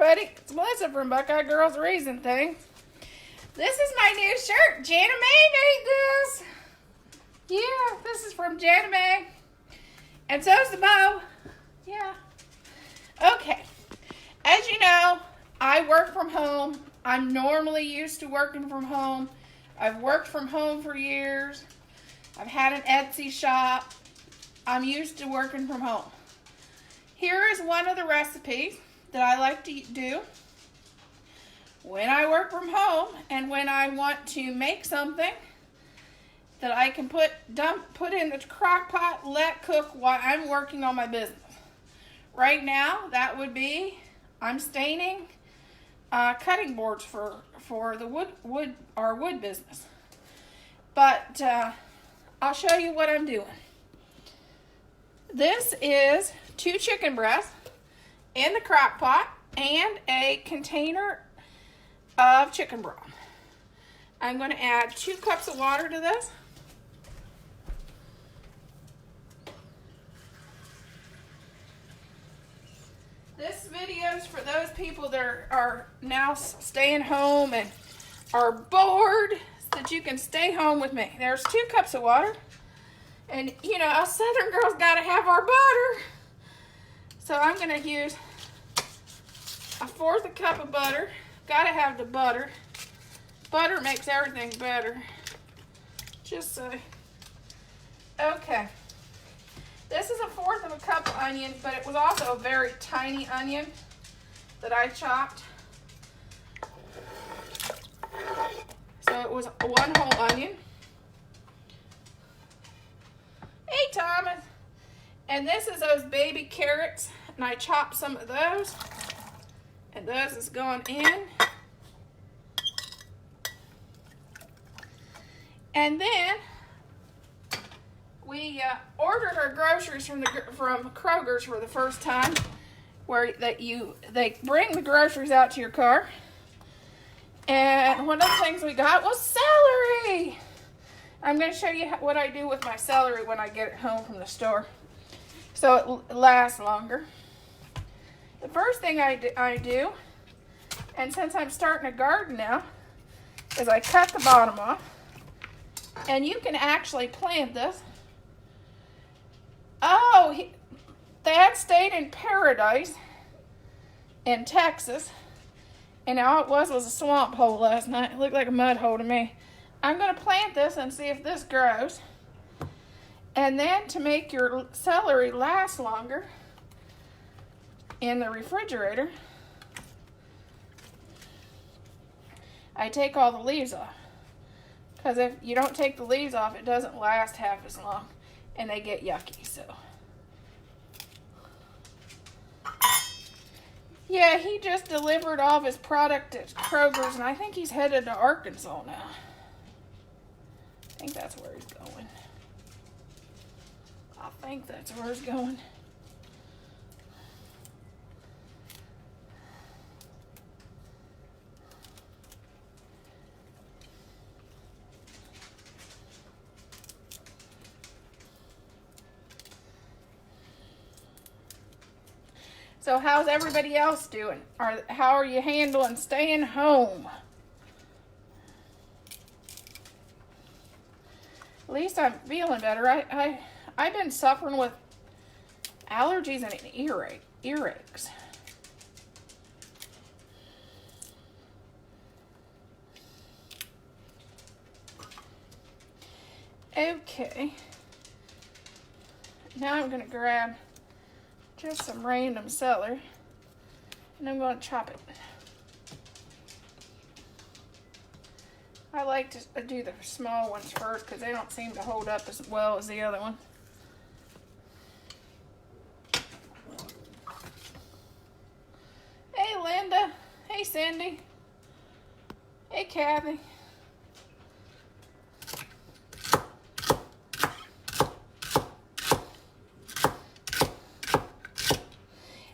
everybody, it's Melissa from Buckeye Girls Raising Things. This is my new shirt. Jana May made this. Yeah, this is from Jana May. And so's the bow. Yeah. Okay. As you know, I work from home. I'm normally used to working from home. I've worked from home for years. I've had an Etsy shop. I'm used to working from home. Here is one of the recipes that I like to do when I work from home and when I want to make something that I can put in the crock pot, let cook while I'm working on my business. Right now, that would be, I'm staining cutting boards for the our wood business. But I'll show you what I'm doing. This is 2 chicken breasts in the crock pot and a container of chicken broth. I'm going to add 2 cups of water to this. This video is for those people that are now staying home and are bored, so that you can stay home with me. There's 2 cups of water. And, you know, us Southern girls got to have our butter. So I'm going to use 1/4 cup of butter. Got to have the butter. Butter makes everything better. Just so. Okay. This is 1/4 cup of onion, but it was also a very tiny onion that I chopped. So it was 1 whole onion. Hey, Thomas. And this is those baby carrots, and I chopped some of those. And those is going in. And then we ordered our groceries from Kroger's for the first time, where they bring the groceries out to your car. And one of the things we got was celery. I'm going to show you what I do with my celery when I get it home from the store, so it lasts longer. The first thing I do, and since I'm starting a garden now, is I cut the bottom off. And you can actually plant this. Oh, Dad stayed in Paradise in Texas, and all it was a swamp hole last night. It looked like a mud hole to me. I'm going to plant this and see if this grows. And then to make your celery last longer in the refrigerator, I take all the leaves off. Because if you don't take the leaves off, it doesn't last half as long and they get yucky. So yeah, he just delivered all of his product at Kroger's, and I think he's headed to Arkansas now. I think that's where he's going. So how's everybody else doing? How are you handling staying home? At least I'm feeling better. I've been suffering with allergies and earaches. Okay. Now I'm going to grab just some random celery, and I'm going to chop it. I like to do the small ones first because they don't seem to hold up as well as the other one. Hey, Linda. Hey, Cindy. Hey, Kathy.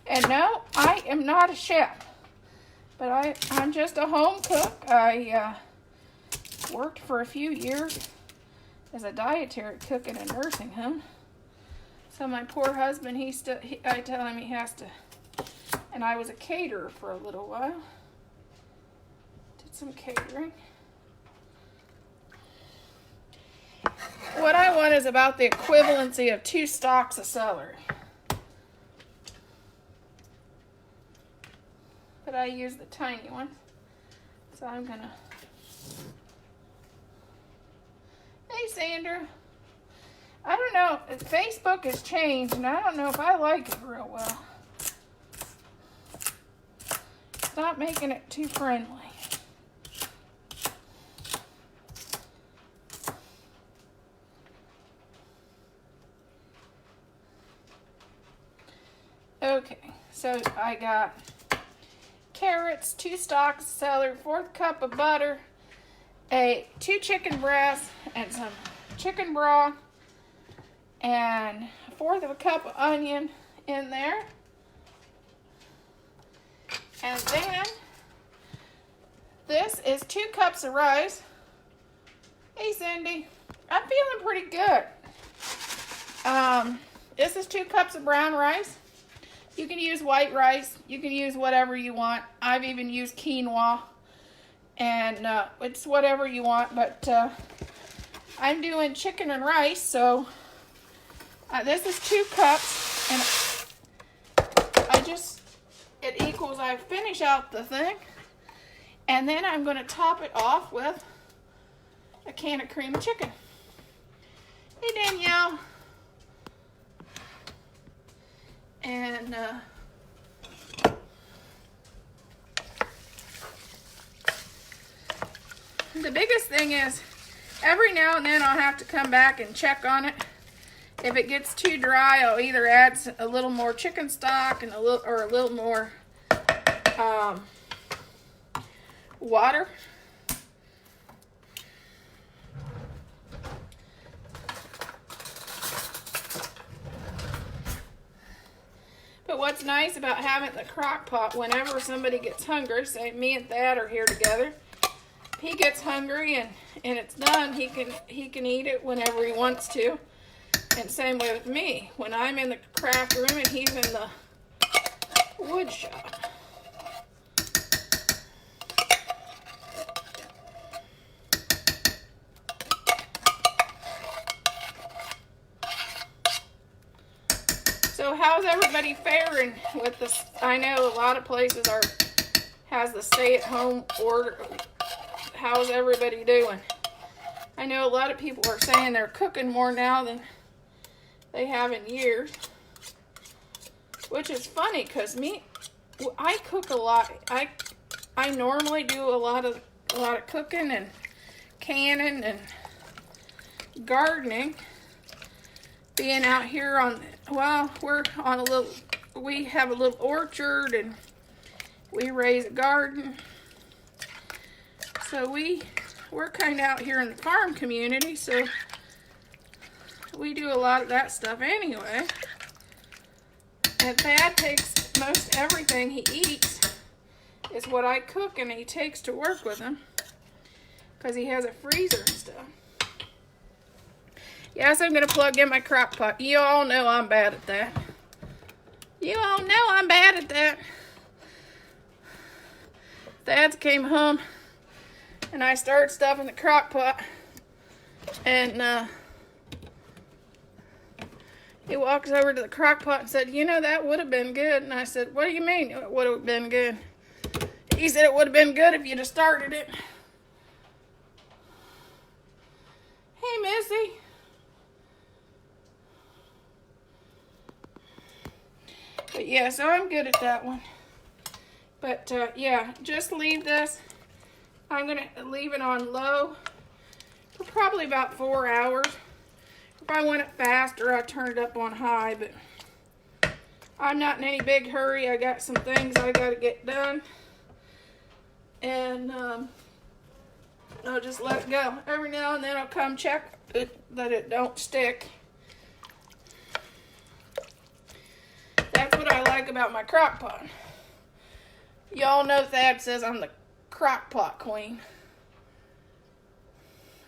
And no, I am not a chef, but I'm just a home cook. I worked for a few years as a dietary cook in a nursing home. So my poor husband, I tell him he has to And I was a caterer for a little while. Did some catering. What I want is about the equivalency of 2 stalks of celery. But I use the tiny one. So I'm gonna... Hey, Sandra. I don't know, Facebook has changed, and I don't know if I like it real well. It's not making it too friendly. Okay, so I got carrots, 2 stalks of celery, 1/4 cup of butter, 2 chicken breasts, and some chicken broth, and 1/4 cup of onion in there. And then this is 2 cups of rice. Hey, Cindy, I'm feeling pretty good. This is 2 cups of brown rice. You can use white rice. You can use whatever you want. I've even used quinoa. And it's whatever you want. But I'm doing chicken and rice. So this is 2 cups. And it equals, I finish out the thing. And then I'm going to top it off with a can of cream of chicken. Hey, Danielle. And the biggest thing is every now and then I'll have to come back and check on it. If it gets too dry, I'll either add a little more chicken stock and a little more water. But what's nice about having the crock pot, whenever somebody gets hungry, say me and Thad are here together, if he gets hungry and it's done, he can eat it whenever he wants to. And same way with me. When I'm in the craft room and he's in the wood shop. So how's everybody faring with this? I know a lot of places has the stay-at-home order. How's everybody doing? I know a lot of people are saying they're cooking more now than they have in years, which is funny because I cook a lot. I normally do a lot of cooking and canning and gardening. Being out here we have a little orchard and we raise a garden. So we're kind of out here in the farm community, so we do a lot of that stuff anyway. And Thad takes most everything he eats is what I cook and he takes to work with him because he has a freezer and stuff. Yes, I'm going to plug in my crock pot. You all know I'm bad at that. You all know I'm bad at that. Thad came home and I started stuffing the crock pot. And he walks over to the crock pot and said, you know, that would have been good. And I said, what do you mean it would have been good? He said it would have been good if you'd have started it. Hey, Missy. But yeah, so I'm good at that one. But yeah, just leave this. I'm going to leave it on low for probably about 4 hours. If I want it faster, I turn it up on high, but I'm not in any big hurry. I got some things I got to get done. And I'll just let it go. Every now and then I'll come check that it don't stick. That's what I like about my crock pot. Y'all know Thad says I'm the crock pot queen.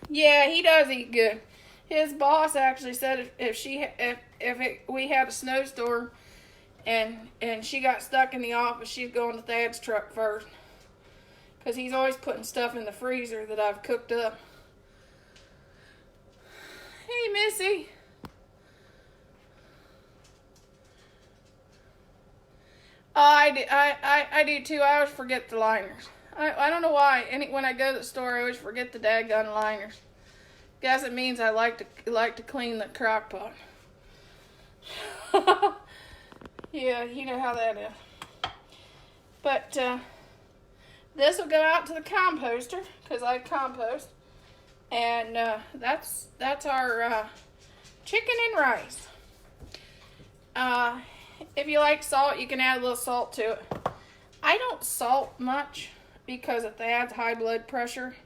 Yeah, he does eat good. His boss actually said if we had a snowstorm and she got stuck in the office. She's going to Thad's truck first. Because he's always putting stuff in the freezer that I've cooked up. Hey, Missy. Oh, I do too. I always forget the liners. I don't know why. When I go to the store, I always forget the daggone liners. Guess it means I like to clean the crock pot. Yeah, you know how that is. But this will go out to the composter because I compost, and that's our chicken and rice. If you like salt, you can add a little salt to it. I don't salt much because of Thad's high blood pressure.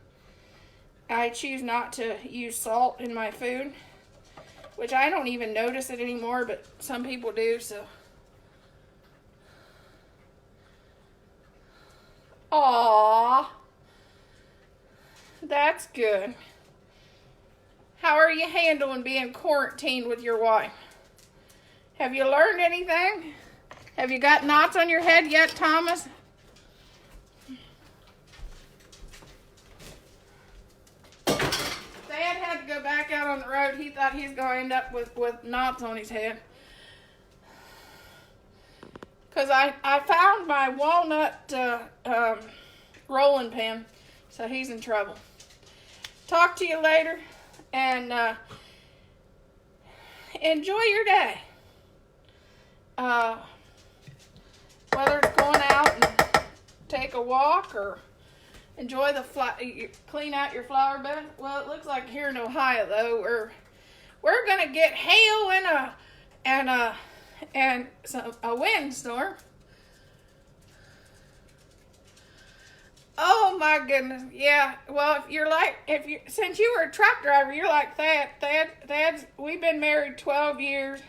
I choose not to use salt in my food, which I don't even notice it anymore, but some people do, so. Aww. That's good. How are you handling being quarantined with your wife? Have you learned anything? Have you got knots on your head yet, Thomas? Dad had to go back out on the road. He thought he was going to end up with knots on his head. Because I found my walnut rolling pin, so he's in trouble. Talk to you later, and enjoy your day. Whether it's going out and take a walk or enjoy clean out your flower bed. Well, it looks like here in Ohio though we're gonna get hail and a windstorm. Oh my goodness, yeah. Well, since you were a truck driver, you're like Thad's. We've been married 12 years.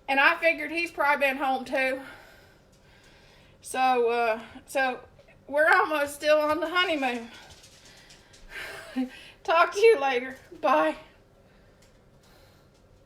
And I figured he's probably been home too. So we're almost still on the honeymoon. Talk to you later. Bye.